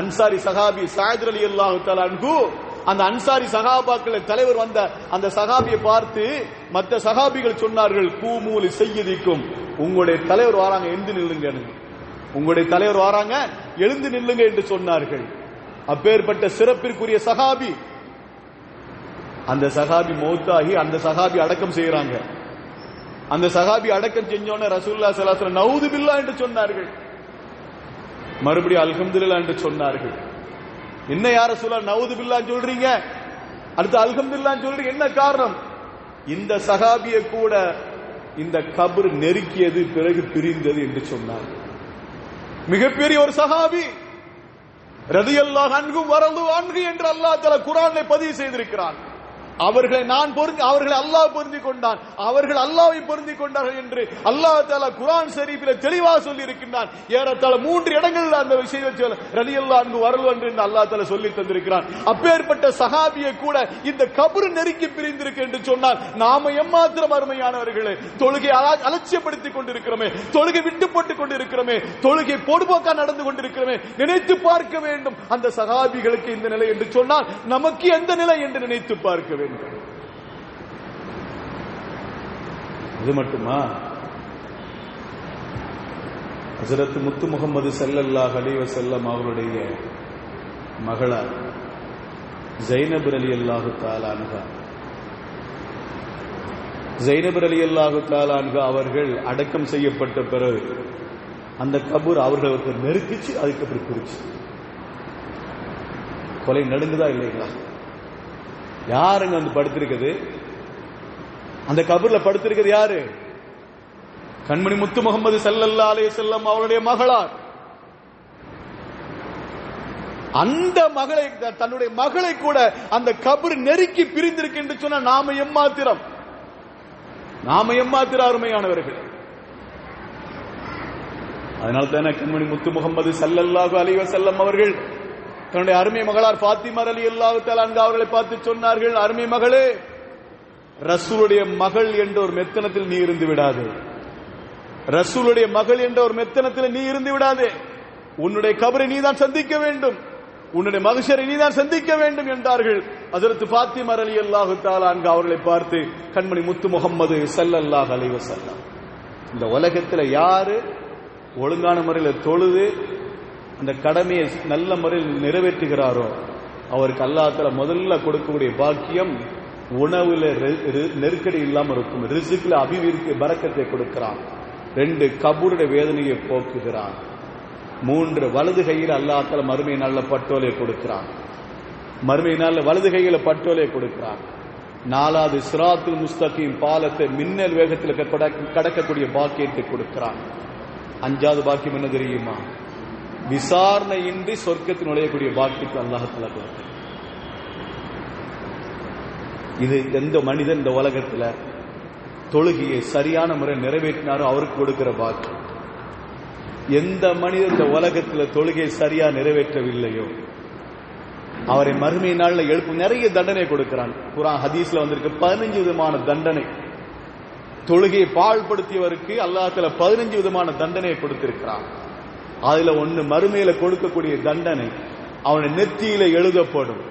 அன்சாரி சஹாபி சஅத் ரலியல்லாஹு தஆலா அன்ஹு அந்த அன்சாரி சஹாபாக்கள் தலைவர் வந்த அந்த சஹாபியை பார்த்து மற்ற சஹாபிகள் சொன்னார்கள், கூமூலி சய்யிதிக்கும், உங்களுடைய தலைவர் வராங்க, எழுந்து நில்லுங்க, உங்களுடைய தலைவர் வராங்க, எழுந்து நில்லுங்க என்று சொன்னார்கள். அப்பேற்பட்ட சிறப்பிற்குரிய சஹாபி, அந்த சஹாபி மௌத்தாகி அந்த சஹாபி அடக்கம் செய்யறாங்க. அந்த சஹாபி அடக்கம் செஞ்சோன்னு ரசூலுல்லாஹி ஸல்லல்லாஹு அலைஹி வஸல்லம் நவுது பில்லாஹ் என்று சொன்னார்கள். மறுபடியும் அல்ஹம்துலில்லாஹ் என்று சொன்னார்கள். என்ன யா ரசூலுல்லாஹ் நவுது பில்லாஹ் சொல்றீங்க, அடுத்து அல்ஹம்துலில்லாஹ் சொல்றீங்க, என்ன காரணம்? இந்த சஹாபியை கூட இந்த கபர் நெருக்கியது, பிறகு பிரிந்தது என்று சொன்னார். மிகப்பெரிய ஒரு சஹாபி ரலியல்லாஹு அன்ஹு வரது அன்ஹு என்று அல்லாஹ் தஆலா குர்ஆனிலே பதிவு செய்திருக்கிறான். அவர்களை அல்லாஹ் பொருந்திக் கொண்டான், அவர்கள் அல்லாஹ்வை பொருந்திக் கொண்டார்கள் என்று அல்லாஹ் தஆலா குர்ஆன் ஷரீஃபிலே தெளிவாக சொல்லி இருக்கின்றான். ஏறத்தாழ 3 இடங்களில் அந்த விஷயத்தை ரலியல்லாஹு அன்ஹு வரது என்று அல்லாஹ் தஆலா சொல்லி தந்திருக்கிறான். அப்பேற்பட்ட சஹாபியை கூட இந்த கபர் நெருக்கி பிரிந்திருக்கு என்று சொன்னால் நாம எம்மாத்திரம் அருமையானவர்களே, தொழுகை அலட்சியப்படுத்திக் கொண்டிருக்கிறோமே, தொழுகை விட்டு போட்டுக் கொண்டிருக்கிறோமே, தொழுகை பொடுபோக்கா நடந்து கொண்டிருக்கிறோமே. நினைத்து பார்க்க வேண்டும், அந்த சஹாபிகளுக்கு இந்த நிலை என்று சொன்னால் நமக்கு எந்த நிலை என்று நினைத்து பார்க்க வேண்டும். இது மட்டுமா? ஹஜ்ரத் முத்து முகமது ஸல்லல்லாஹு அலைஹி வஸல்லம் அவருடைய மகளார் ஸைனப் ரலியல்லாஹு தஆலா அன்ஹா, ஸைனப் ரலியல்லாஹு தஆலா அன்ஹா அவர்கள் அடக்கம் செய்யப்பட்ட பிறகு அந்த கபூர் அவர்களுக்கு நெருக்கிச்சு, அதுக்கப்புறம் பிரிச்சு. கொலை நடுங்குதா இல்லைங்களா? யாருங்க வந்து படுத்திருக்குது? அந்த கபர்ல படுத்திருக்கிறது யாரு? கண்மணி முத்து முகமது ஸல்லல்லாஹு அலைஹி வஸல்லம் அவருடைய மகளார். அந்த மகளை, தன்னுடைய மகளை கூட அந்த கபர் நெருக்கி பிரிந்திருக்கு என்று சொன்ன நாம எம்மாத்திரம் அருமையானவர்கள். அதனால தானே கண்மணி முத்து முகமது ஸல்லல்லாஹு அலைஹி வஸல்லம் அவர்கள் தன்னுடைய அருமை மகளார் ஃபாத்திமா ரலியல்லாஹு தஆலா அன்ஹா அவர்களை பார்த்து சொன்னார்கள், அருமை மகளே, ரசூலுடைய மகள் என்ற ஒரு மெத்தனத்தில் நீ இருந்து விடாதே, ரசூலுடைய மகள் என்ற ஒரு மெத்தனத்தில் நீ இருந்து விடாதே, உன்னுடைய கபரை நீதான் சந்திக்க வேண்டும், உன்னுடைய மகஷரை நீதான் சந்திக்க வேண்டும் என்றார்கள். ஹஜ்ரத் ஃபாத்திமா ரலியல்லாஹு தஆலா அன்ஹா அவர்களை பார்த்து கண்மணி முத்து முகமது ஸல்லல்லாஹு அலைஹி வஸல்லம், இந்த உலகத்தில் யாரு ஒழுங்கான முறையில் தொழுது அந்த கடமையை நல்ல முறையில் நிறைவேற்றுகிறாரோ அவருக்கு அல்லாஹ் தஆலா முதல்ல கொடுக்கக்கூடிய பாக்கியம் உணவுல நெருக்கடி இல்லாமல் இருக்கும், ரிஸ்க்ல அபிவிருத்தி பரக்கத்தை கொடுக்கிறான், 2 கபூருடைய வேதனையை போக்குகிறான். 3 வலது கையில் அல்லாஹ் தஆலா மறுமை நாள்ல பட்டோலை கொடுக்கிறான். மறுமை நாள்ல வலது கையில பட்டோலை கொடுக்கிறான். 4வது சிராத்துல் முஸ்தகீம் பாலத்தை மின்னல் வேகத்தில் கடக்கக்கூடிய பாக்கியத்தை கொடுக்கிறான். 5வது பாக்கியம் என்ன தெரியுமா? விசாரணையின்றி சொர்க்கத்தில் நுழையக்கூடிய பாக்கியத்தை அல்லாஹ் தஆலா கொடுக்கிறான். இது எந்த மனிதன் இந்த உலகத்துல தொழுகையை சரியான முறை நிறைவேற்றினாரோ அவருக்கு கொடுக்கிற பாக்கியம். எந்த மனிதன் இந்த உலகத்துல தொழுகையை சரியா நிறைவேற்றவில்லையோ அவரை மறுமை நாள்ல எழுப்பும் நிறைய தண்டனை கொடுக்கிறான். குர்ஆன் ஹதீஸ்ல வந்திருக்கு 15 விதமான தண்டனை. தொழுகையை பாழ்படுத்தியவருக்கு அல்லாஹ் தஆலா 15 விதமான தண்டனையை கொடுத்திருக்கிறான். அதுல ஒண்ணு மறுமையில கொடுக்கக்கூடிய தண்டனை அவனுடைய நெத்தியில எழுதப்படும்.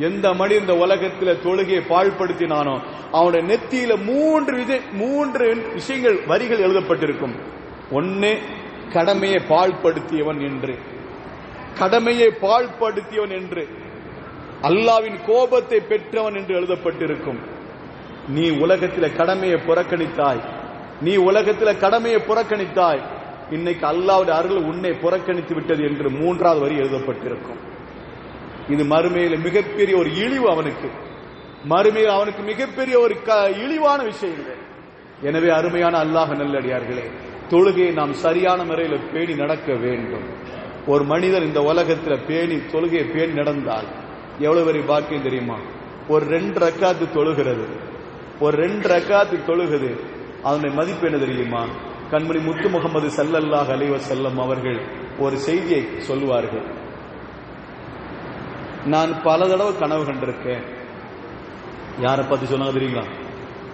எந்த மனிதன் இந்த உலகத்துல தொழுகையை பாழ்படுத்தினானோ அவனுடைய நெத்தியில 3 விஷயங்கள் வரிகள் எழுதப்பட்டிருக்கும். ஒன்னு, கடமையை பாழ்படுத்தியவன் என்று, கடமையை பாழ்படுத்தியவன் என்று, அல்லாஹ்வின் கோபத்தை பெற்றவன் என்று எழுதப்பட்டிருக்கும். நீ உலகத்தில கடமையை புறக்கணித்தாய், நீ உலகத்தில கடமையை புறக்கணித்தாய், இன்னைக்கு அல்லாஹ்வுடைய அருள் உன்னை புறக்கணித்து விட்டது என்று 3வது வரி எழுதப்பட்டிருக்கும். இது மறுமையில மிகப்பெரிய ஒரு இழிவு அவனுக்கு, மறுமையில் அவனுக்கு மிகப்பெரிய ஒரு இழிவான விஷயங்கள். எனவே அருமையான அல்லாஹ் நல்லடியார்களே, தொழுகையை நாம் சரியான முறையில் பேணி நடக்க வேண்டும். ஒரு மனிதர் இந்த உலகத்தில் தொழுகையை பேணி நடந்தால் எவ்வளவு பெரிய பாக்கியம் தெரியுமா? ஒரு 2 ரக்காத்து தொழுகிறது, ஒரு 2 ரக்காத்து தொழுகுது, அதனுடைய மதிப்பு என்ன தெரியுமா? கண்மணி முத்து முகமது ஸல்லல்லாஹு அலைஹி வஸல்லம் அவர்கள் ஒரு செய்தியை சொல்லுவார்கள். நான் பல தடவை கனவு கண்டிருக்கேன். யாரை பார்த்து சொன்னாங்க தெரியுங்களா?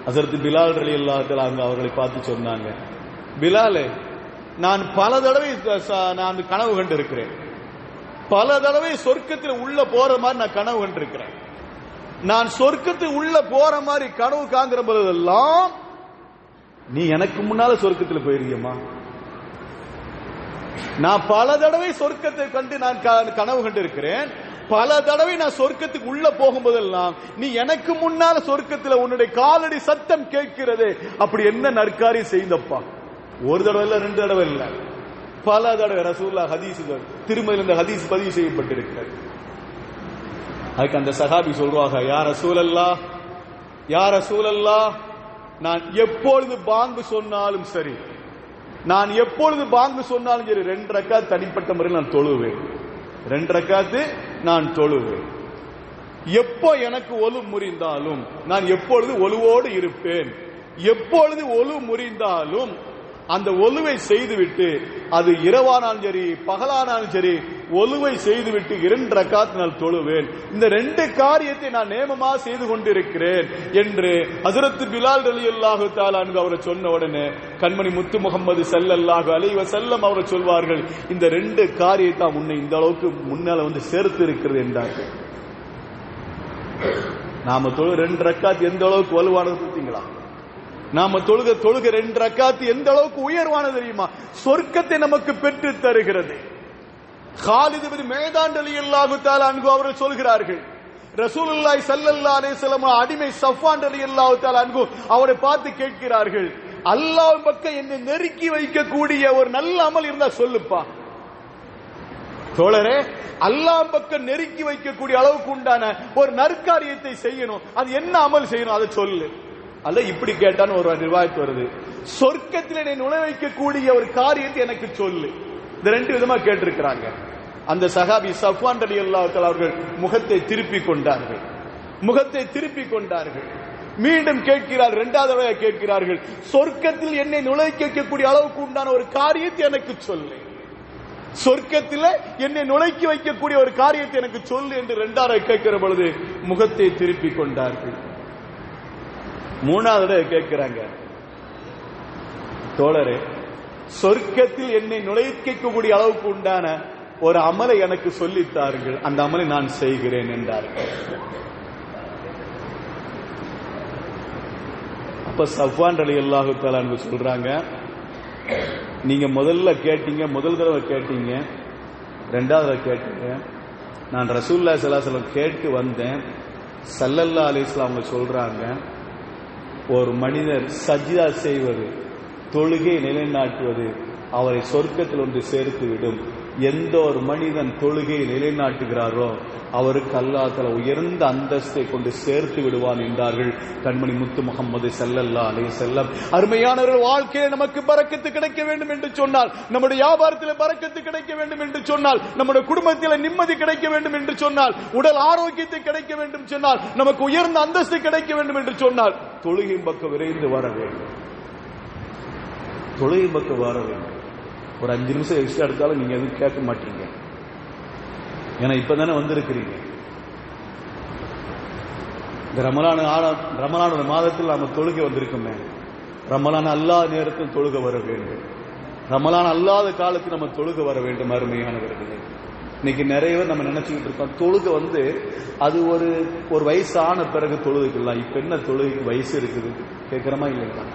ஹஸரத் பிலால் ரலியல்லாஹு தஆலா அவர்களை பார்த்து சொன்னாங்க, பிலாலே, நான் பல தடவை நான் கனவு கண்டிருக்கிறேன், பல தடவை சொர்க்கத்தில் உள்ள போற மாதிரி நான் கனவு கண்டிருக்கிறேன். நான் சொர்க்கத்தில் உள்ள போற மாதிரி கனவு காண்கிற போதெல்லாம் நீ எனக்கு முன்னால சொர்க்கத்தில் போயிருக்கியம்மா. நான் பல தடவை சொர்க்கத்தை கண்டு நான் கனவு கண்டிருக்கிறேன், பல தடவை நான் சொர்க்கத்துக்கு உள்ள போகும்போதெல்லாம் நீ எனக்கு முன்னால சொர்க்கத்தில் உன்னுடைய காலடி சத்தம் கேட்கிறது. அப்படி என்ன நற்காரி செய்தப்பா? ஒரு தடவை இல்ல, 2 தடவை இல்ல, பல தடவை. ரசூலுல்லாஹ் ஹதீஸ்கள் திருமதியில் இந்த ஹதீஸ் பதிவு செய்யப்பட்டிருக்கிறது. அதுக்கு அந்த சஹாபி சொல்றாங்க, யா ரசூலல்லாஹ், யா ரசூலல்லாஹ், நான் எப்பொழுது பாங்கு சொன்னாலும் சரி, நான் எப்பொழுது பாங்கு சொன்னாலும் சரி 2 ரக்காத் தனிப்பட்ட முறையில் நான் தொழுவேன், 2 ரக்காத்து நான் தொழுவேன். எப்போ எனக்கு ஒலு முறிந்தாலும் நான் எப்பொழுது ஒலுவோடு இருப்பேன். எப்பொழுது ஒலு முறிந்தாலும் அந்த ஒலுவை செய்துவிட்டு, அது இரவானாலும் சரி பகலானாலும் சரி, ஒலுவை செய்துவிட்டு 2 ரக்காத் நான் தொழுவேன். இந்த 2 காரியத்தை நான் நேமமா செய்து கொண்டிருக்கிறேன் என்று ஹஸரத் பிலால் ரலியல்லாஹு தஆலா அன்ஹு அவரை சொன்ன உடனே கண்மணி முத்து முகமது ஸல்லல்லாஹு அலைஹி வஸல்லம் அவர் சொல்வார்கள், இந்த 2 காரியத்தை உன்னை இந்த அளவுக்கு முன்னால வந்து சேர்த்து இருக்கிறது என்றார்கள். நாம தொழு 2 ரக்காத் எந்த அளவுக்கு வலுவானது பார்த்தீங்களா? நாம தொழுக 2 ரக்காத் எந்த அளவுக்கு உயர்வானது தெரியுமா? சொர்க்கத்தை நமக்கு பெற்று தருகிறது. காலித் இப்னு மேதான் ரலியல்லாஹு தஆலா அன்ஹு அவர்கள் சொல்கிறார்கள், ரசூலுல்லாஹி ஸல்லல்லாஹு அலைஹி வஸல்லம் அடிமை ஸஃப்வான் ரலியல்லாஹு தஆலா அன்ஹு அவரை பார்த்து கேட்கிறார்கள், அல்லாஹ்வின் பக்கம் என்னை நெருக்கி வைக்கக்கூடிய ஒரு நல்ல அமல் இருந்தா சொல்லுப்பா. தோழரே, அல்லாஹ் பக்கம் நெருக்கி வைக்கக்கூடிய அளவுக்கு உண்டான ஒரு நற்காரியத்தை செய்யணும், அது என்ன அமல் செய்யணும் அதை சொல்லு. அல்ல இப்படி கேட்டான்னு ஒரு ரிவாயத் வருது, சொர்க்கத்தில் என்னை நுழைவைக்கக்கூடிய ஒரு காரியத்தை எனக்கு சொல்லு. இந்த 2 விதமா கேட்டிருக்கிறாங்க. அந்த சஹாபி ஸஃப்வான் ரலியல்லாஹு தஆலா அவர்கள் முகத்தை திருப்பி கொண்டார்கள், முகத்தை திருப்பி கொண்டார்கள். மீண்டும் கேட்கிறார், 2வது தடவை கேட்கிறார்கள், சொர்க்கத்தில் என்னை நுழைக்கக்கூடிய அளவுக்கு உண்டான ஒரு காரியத்தை எனக்கு சொல்லு, சொர்க்கத்தில் என்னை நுழைக்கி வைக்கக்கூடிய ஒரு காரியத்தை எனக்கு சொல்லு என்று 2வது கேட்கிற பொழுது முகத்தை திருப்பி கொண்டார்கள். 3வது கேட்கிறாங்க, தோழரே, சொர்க்கத்தில் என்னை நுழைக்கக்கூடிய அளவுக்கு உண்டான ஒரு அமலை எனக்கு சொல்லித்தார்கள், அந்த அமலை நான் செய்கிறேன் என்றார்கள். அப்ப ஸஃப்வான் ரலியல்லாஹு தஆலா அன்ஹு சொல்றாங்க, நீங்க முதல்ல கேட்டீங்க, முதல் தடவை கேட்டீங்க, 2வது கேட்டீங்க, நான் ரசூலுல்லாஹி ஸல்லல்லாஹு அலைஹி வஸல்லம் கேட்டு வந்தேன். ஸல்லல்லாஹு அலைஹி வஸல்லம் அவங்க சொல்றாங்க, ஒரு மனிதர் சஜ்தா செய்வது, தொழுகை நிலைநாட்டுவது அவரை சொர்க்கத்தில் ஒன்று சேர்த்து விடும். எந்த ஒரு மனிதன் தொழுகையை நிலைநாட்டுகிறாரோ அவருக்கு அல்லாஹ் தஆலா உயர்ந்த அந்தஸ்தை கொண்டு சேர்த்து விடுவான் என்றார்கள் கண்மணி முத்து முஹம்மது ஸல்லல்லாஹு அலைஹி வஸல்லம். அருமையானவர்கள், வாழ்க்கையில் நமக்கு பரக்கத்து கிடைக்க வேண்டும் என்று சொன்னால், நம்முடைய வியாபாரத்தில் பரக்கத்து கிடைக்க வேண்டும் என்று சொன்னால், நம்முடைய குடும்பத்தில் நிம்மதி கிடைக்க வேண்டும் என்று சொன்னால், உடல் ஆரோக்கியத்தை கிடைக்க வேண்டும் சொன்னால், நமக்கு உயர்ந்த அந்தஸ்து கிடைக்க வேண்டும் என்று சொன்னால், தொழுகை பக்கம் விரைந்து வர வேண்டும். தொழுகை பக்கம் வர வேண்டும். ஒரு 5 நிமிஷம் எக்ஸ்ட்ரா எடுத்தாலும் நீங்க எதுவும் கேட்க மாட்டீங்க. ஏன்னா இப்பதானே வந்திருக்கிறீங்க. இந்த ரமலான் மாதத்தில் நாம தொழுகை வந்திருக்கோமே. ரமலான் அல்லாத நேரத்தில் தொழுகை வர வேண்டும். ரமலான் அல்லாத காலத்தில் நம்ம தொழுகை வர வேண்டும். அருமையானவர்களே, இன்னைக்கு நிறைய பேர் நம்ம நினைச்சுக்கிட்டு இருக்கோம், தொழுகை அது ஒரு வயசான பிறகு தொழுகைக்கலாம். இப்ப என்ன தொழுகைக்கு வயசு இருக்குது கேட்கிறோமா இல்லைங்களா?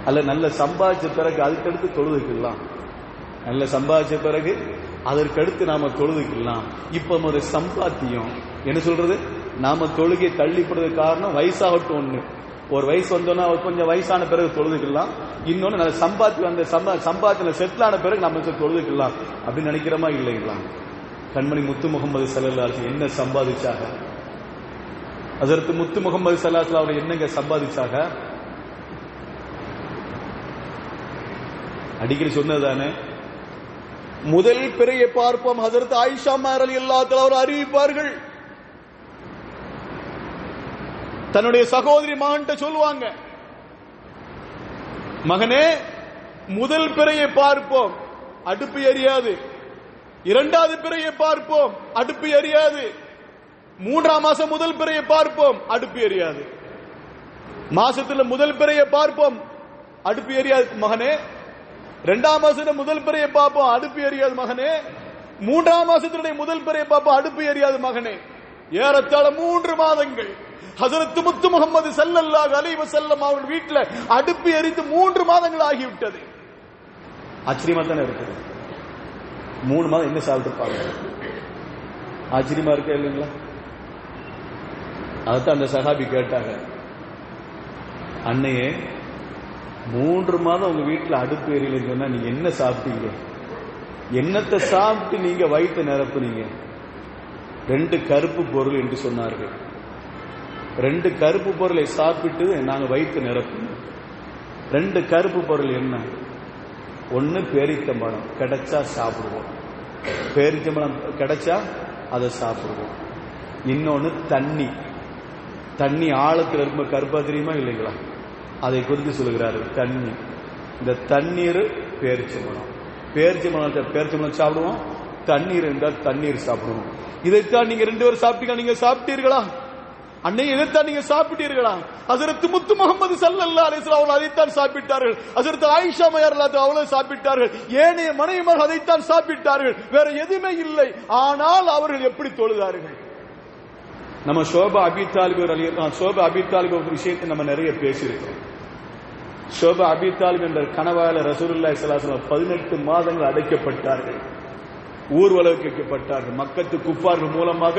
அல்ல நல்ல சம்பாதிச்ச பிறகு அதுக்கடுத்து தொழுதுக்கலாம். நல்ல சம்பாதிச்ச பிறகு அதற்கடுத்து நாம தொழுதுக்கலாம். இப்ப ஒரு சம்பாத்தியம் என்ன சொல்றது, நாம தொழுகை தள்ளிப்படுறதுக்கு காரணம் வயசாகட்டும். ஒண்ணு, ஒரு வயசு வந்தோன்னா கொஞ்சம் வயசான பிறகு தொழுதுக்கலாம். இன்னொன்னு நல்ல சம்பாத்தியில செட்டில் ஆன பிறகு நம்ம தொழுதுக்கலாம் அப்படின்னு நினைக்கிறோமா இல்லைங்களா? கண்மணி முத்து முகமது ஸல்லல்லாஹு அலைஹி வஸல்லம் என்ன சம்பாதிச்சாங்க? ஹஜ்ரத் முத்து முகமது ஸல்லல்லாஹு அலைஹி வஸல்லம் என்னங்க சம்பாதிச்சாங்க? அடிக்கடி சொன்னதானே, முதல் பிறையை பார்ப்போம். ஹஜ்ரத் ஆயிஷா ரலியல்லாஹு தஆலா அவர் அறிவிப்பார்கள், தன்னுடைய சகோதரி மகன்கிட்ட சொல்லுவாங்க, மகனே முதல் பிறையை பார்ப்போம், அடுப்பு எரியாது. இரண்டாவது பிறையை பார்ப்போம், அடுப்பு எரியாது. 3ஆம் மாசம் முதல் பிறையை பார்ப்போம், அடுப்பு எரியாது. மாசத்துல முதல் பிறையை பார்ப்போம், அடுப்பு எரியாது மகனே. 2ஆம் மாசத்துல முதல் பிறையை பார்ப்போம், அடுப்பு எரியாது மகனே. 3ஆம் மாசத்தினுடைய முதல் பிறையை பார்ப்போம், அடுப்பு எரியாது மகனே. ஏறத்தாழ 3 மாதங்கள் ஹஜ்ரத் முத்து முஹம்மது ஸல்லல்லாஹு அலைஹி வஸல்லம் அவர்கள் வீட்டில் அடுப்பு எரித்து 3 மாதங்கள் ஆகிவிட்டது. ஆச்சரியமா தானே இருக்குது. 3 மாதம் என்ன சாப்பிட்டுப்பாங்க? ஆச்சரியமா இருக்கா இல்லைங்களா? அதான் அந்த சஹாபி கேட்டாங்க, அன்னையே 3 மாதம் உங்க வீட்டில் அடுப்பு எரியலன்னு சொன்னா நீங்க என்ன சாப்பிட்டீங்க? என்னத்தை சாப்பிட்டு நீங்க வயிற்று நிரப்புனீங்க? 2 கருப்பு பொருள் என்று சொன்னார்கள். 2 கருப்பு பொருளை சாப்பிட்டு நாங்க வயிற்று நிரப்பணும். 2 கருப்பு பொருள் என்ன? ஒன்னு பேரிச்சம்பழம் கிடைச்சா சாப்பிடுவோம், பேரிச்சம்பழம் கிடைச்சா அதை சாப்பிடுவோம். இன்னொன்னு தண்ணி. தண்ணி ஆழத்தில் இருக்கும் கருப்பா தெரியுமா இல்லைங்களா? அதை குறித்து சொல்லுகிறார்கள் தண்ணி. இந்த தண்ணீர் பேரிச்சம்பழம், பேரிச்சம்பழம் சாப்பிடுவோம், தண்ணீர் என்றால் தண்ணீர் சாப்பிடுவோம். இதைத்தான் நீங்க 2 பேரும் சாப்பிட்டீங்க. நீங்க சாப்பிட்டீர்களா? அன்னை இதைத்தான் நீங்க சாப்பிட்டீர்களா? ஹஜ்ரத் முத்து முஹம்மது ஸல்லல்லாஹு அலைஹி வஸல்லம் அவர்கள் அதைத்தான் சாப்பிட்டார்கள். ஹஜ்ரத் ஆயிஷா ரலியல்லாஹு அவர்கள் சாப்பிட்டார்கள். ஏனைய மனைவிமார்கள் அதைத்தான் சாப்பிட்டார்கள். வேற எதுவுமே இல்லை. ஆனால் அவர்கள் எப்படி தொழுதார்கள்? நம்ம ஷோபா அபி தாலிப் விஷயத்தை நம்ம நிறைய பேசியிருக்கோம். ஷோபா அபி தாலிப் என்ற கணவால ரசூலுல்லாஹி ஸல்லல்லாஹு அலைஹி வஸல்லம் 18 மாதங்கள் அடைக்கப்பட்டார்கள், ஊர்வலக்கு வைக்கப்பட்டார்கள். மக்கத்து குஃபார்கள் மூலமாக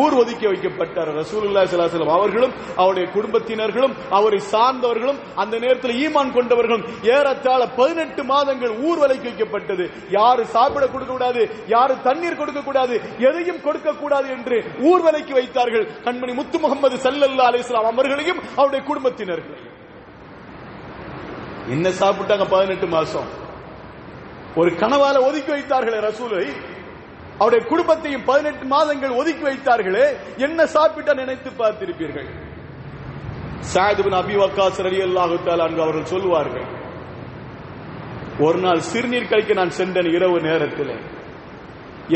ஊர் ஒதுக்கி வைக்கப்பட்டார். ரசூலுல்லாஹி ஸல்லல்லாஹு அலைஹி வஸல்லம் அவர்களும் அவருடைய குடும்பத்தினர்களும் அவரை சார்ந்தவர்களும் அந்த நேரத்தில் ஈமான் கொண்டவர்களும் ஏறத்தாழ 18 மாதங்கள் ஊர்வலக்கு வைக்கப்பட்டது. யாரு சாப்பிட கொடுக்க கூடாது, யாரு தண்ணீர் கொடுக்க கூடாது, எதையும் கொடுக்க கூடாது என்று ஊர்வலக்கு வைத்தார்கள். கண்மணி முத்து முஹம்மது ஸல்லல்லாஹு அலைஹி வஸல்லம் அவர்களையும் அவருடைய குடும்பத்தினர்களையும். என்ன சாப்பிட்டாங்க? 18 மாசம் ஒரு கனவால ஒதுக்கி வைத்தார்களே ரசூலை, அவருடைய குடும்பத்தையும் 18 மாதங்கள் ஒதுக்கி வைத்தார்களே, என்ன சாப்பிட்ட நினைத்து பார்த்திருப்பீர்கள்? சஅத் இப்னு அபி வக்காஸ் ரலியல்லாஹு தஆலா அன்ஹு அவர்கள் சொல்வார்கள், ஒரு நாள் சிறுநீர் கழிக்க நான் சென்றேன். இரவு நேரத்தில்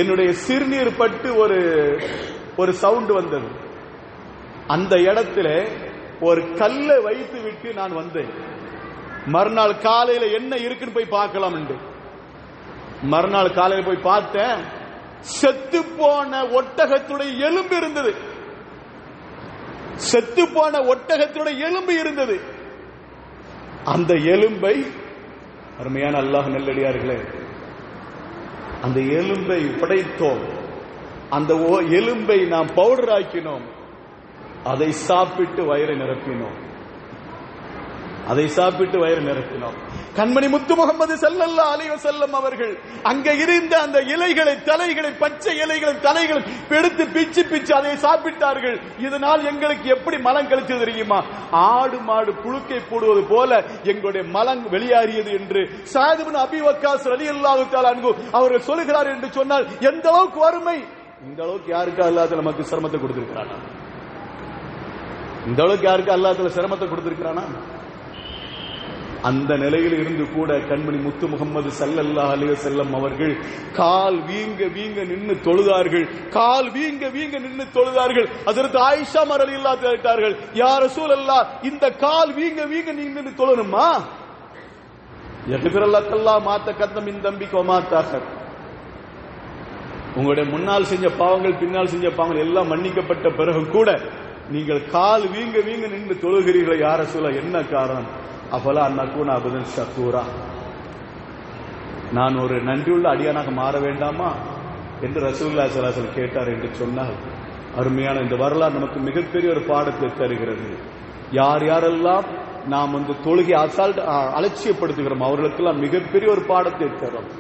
என்னுடைய சிறுநீர் பட்டு ஒரு சவுண்ட் வந்தது. அந்த இடத்துல ஒரு கல்லை வைத்து விட்டு நான் வந்தேன். மறுநாள் காலையில என்ன இருக்குன்னு போய் பார்க்கலாம் என்று. மறுநாள் காலையில் போய் பார்த்தேன், செத்து போன ஒட்டகத்துடைய எலும்பு இருந்தது. செத்து போன ஒட்டகத்துடைய எலும்பு இருந்தது. அந்த எலும்பை, அருமையான அல்லாஹ் நல்லடியார்களே, அந்த எலும்பை உடைத்தோம், அந்த எலும்பை நாம் பவுடர் ஆக்கினோம், அதை சாப்பிட்டு வயிறை நிரப்பினோம். அதை சாப்பிட்டு வயிறு நிரப்பினோம். கண்மணி முத்து முகமது ஸல்லல்லாஹு அலைஹி வஸல்லம் அவர்கள் அங்க இருந்த அந்த இலைகளை, தலைகளை, பச்சை இலைகளை, தலைகளை எடுத்து பிச்சு பிச்சு அதை சாப்பிட்டார்கள். இதனால் எங்களுக்கு எப்படி மலம் கழிச்சது தெரியுமா? ஆடு மாடு புழுக்கை போடுவது போல எங்களுடைய மலம் வெளியேறியது என்று சஅத் இப்னு அபீ வக்காஸ் ரலியல்லாஹு தஆலா அன்ஹு அவர்கள் சொல்கிறார் என்று சொன்னால் எந்த அளவுக்கு வறுமை! இந்த அளவுக்கு யாருக்கு அல்லாஹ் நமக்கு சிரமத்தை கொடுத்திருக்கிறானா? இந்த அளவுக்கு யாருக்கு அல்லாஹ் சிரமத்தை கொடுத்திருக்கிறானா? அந்த நிலையில் இருந்து கூட கண்மணி முத்து முகமது ஸல்லல்லாஹு அலைஹி வஸல்லம் அவர்கள் கால் வீங்க வீங்க நின்று தொழுதார்கள். கால் வீங்க வீங்க நின்று தொழுதார்கள். ஹஜ்ரத் ஆயிஷா ரலியல்லாஹு அன்ஹா கேட்டார்கள், யா ரசூலல்லாஹ், இந்த கால் வீங்க வீங்க நின்று தொழணுமா? யக்ஃபிருல்லக்கல்லாஹு மா தகத்தம் மின் தம்பிக வ மா தஅக்கர். உங்களுடைய முன்னால் செஞ்ச பாவங்கள், பின்னால் செஞ்ச பாவங்கள் எல்லாம் மன்னிக்கப்பட்ட பிறகு கூட நீங்கள் கால் வீங்க வீங்க நின்று தொழுகிறீர்கள். யா ரசூலல்லாஹ், என்ன காரணம்? அஃபலா அன்னகூன அபதன் ஷக்கூரா, நான் ஒரு நன்றியுள்ள அடியானாக மாற வேண்டாமா என்று ரசூலுல்லாஹி ஸல்லல்லாஹு அலைஹி வஸல்லம் கேட்டார் என்று சொன்னால், அருமையான இந்த வரலாறு நமக்கு மிகப்பெரிய ஒரு பாடத்தை தருகிறது. யார் யாரெல்லாம் நாம் தொழுகை அலட்சியப்படுத்துகிறோம் அவர்களுக்கெல்லாம் மிகப்பெரிய ஒரு பாடத்தை தரும்.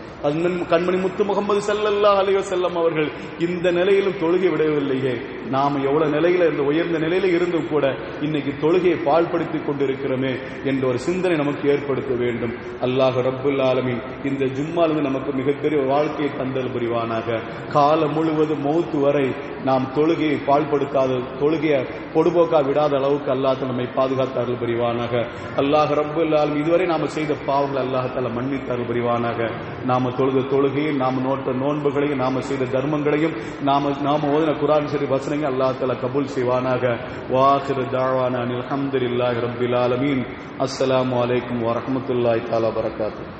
கண்மணி முத்து முகமது ஸல்லல்லாஹு அலைஹி வஸல்லம் அவர்கள் இந்த நிலையிலும் தொழுகை விடவில்லையே. நாம் எவ்வளவு நிலையில இந்த உயர்ந்த நிலையில இருந்தும் கூட இன்னைக்கு தொழுகையை பாழ்படுத்திக் கொண்டிருக்கிறோமே என்ற ஒரு சிந்தனை நமக்கு ஏற்படுத்த வேண்டும். அல்லாஹ் ரப்புல் ஆலமீன் இந்த ஜும்மாலிருந்து நமக்கு மிகப்பெரிய வாழ்க்கையை தந்தல் புரிவானாக. காலம் முழுவதும் மௌத்து வரை நாம் தொழுகையை பாழ்படுத்தாத, தொழுகையை பொடுபோக்கா விடாத அளவுக்கு அல்லாஹ் நம்மை பாதுகாத்தார்கள் புரிவானாக. அல்லாஹ் ரப்புல் ஆலமீன் இதுவரை நாம செய்த பாவங்கள் அல்லாஹ் தஆலா மன்னித்தார்கள் புரிவானாக. நாம தொழுத தொழுகையும், நாம நோட்ட நோன்புகளையும், நாம செய்த தர்மங்களையும், நாம ஓதின குர்ஆன் ஷரீஃப் வசனங்களை அல்லாஹ் தஆலா கபூல் செய்வானாக. வாஹிரு தஅவானா அல்ஹம்துலில்லாஹி ரப்பில் ஆலமீன். அஸ்ஸலாமு அலைக்கும் வரஹ்மத்துல்லாஹி தஆலா வபரகாத்துஹு.